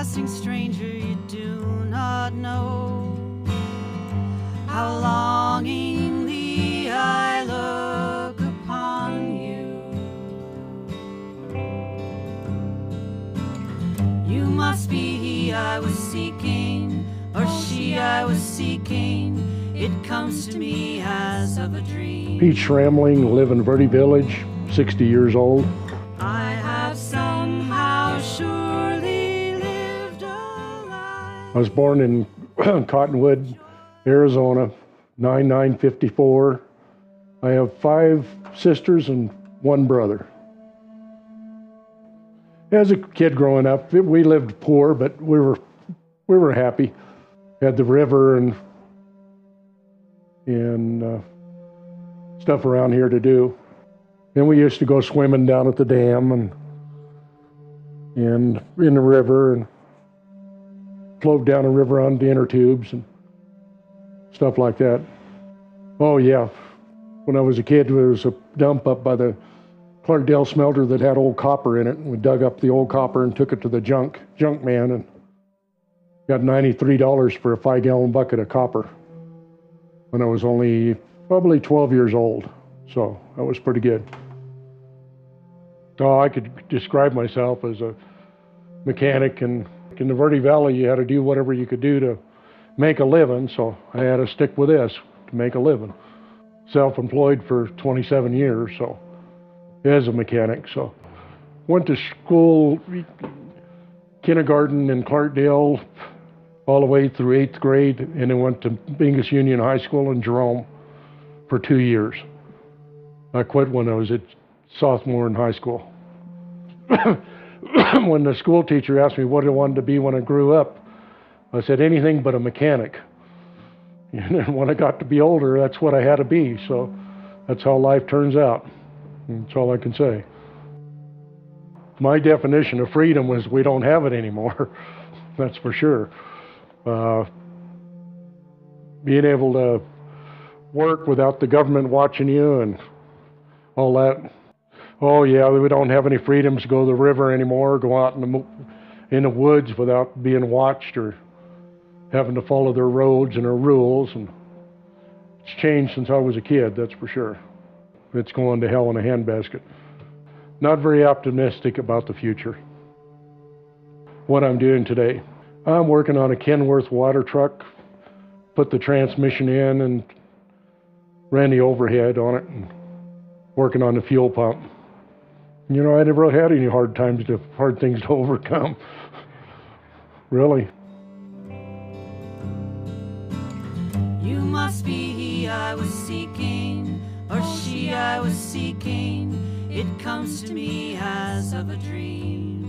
passing stranger you do not know. How longingly I look upon you. You must be he I was seeking, or she I was seeking. It comes to me as of a dream. Pete Schrambling, live in Verde Village, 60 years old. I have somehow surely lived a life. I was born in Cottonwood, Arizona, 9954. I have 5 sisters and 1 brother. As a kid growing up, we lived poor, but we were happy. Had the river and stuff around here to do. And we used to go swimming down at the dam and in the river and float down the river on the inner tubes and stuff like that. Oh yeah, when I was a kid, there was a dump up by the Clarkdale smelter that had old copper in it. And we dug up the old copper and took it to the junk man and got $93 for a 5-gallon bucket of copper when I was only probably 12 years old. So that was pretty good. So I could describe myself as a mechanic, and in the Verde Valley you had to do whatever you could do to make a living, so I had to stick with this to make a living. Self-employed for 27 years, so as a mechanic. So went to school, kindergarten in Clarkdale, all the way through 8th grade, and then went to Bingus Union High School in Jerome for 2 years. I quit when I was a sophomore in high school. When the school teacher asked me what I wanted to be when I grew up, I said anything but a mechanic. And then when I got to be older, that's what I had to be. So that's how life turns out. That's all I can say. My definition of freedom was we don't have it anymore. That's for sure. Being able to work without the government watching you and all that. Oh yeah, we don't have any freedoms to go to the river anymore, go out in the woods without being watched or having to follow their roads and their rules. And it's changed since I was a kid, that's for sure. It's going to hell in a handbasket. Not very optimistic about the future. What I'm doing today, I'm working on a Kenworth water truck, put the transmission in and ran the overhead on it, and working on the fuel pump. You know, I never had any hard things to overcome. Really. You must be he I was seeking, or she I was seeking. It comes to me as of a dream.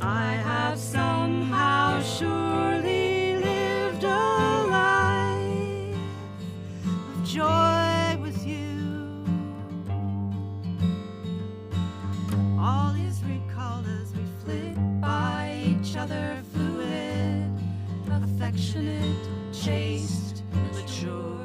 I have somehow surely lived a life of joy with you. All is recalled as we flit by each other, fluid, affectionate, chaste, mature.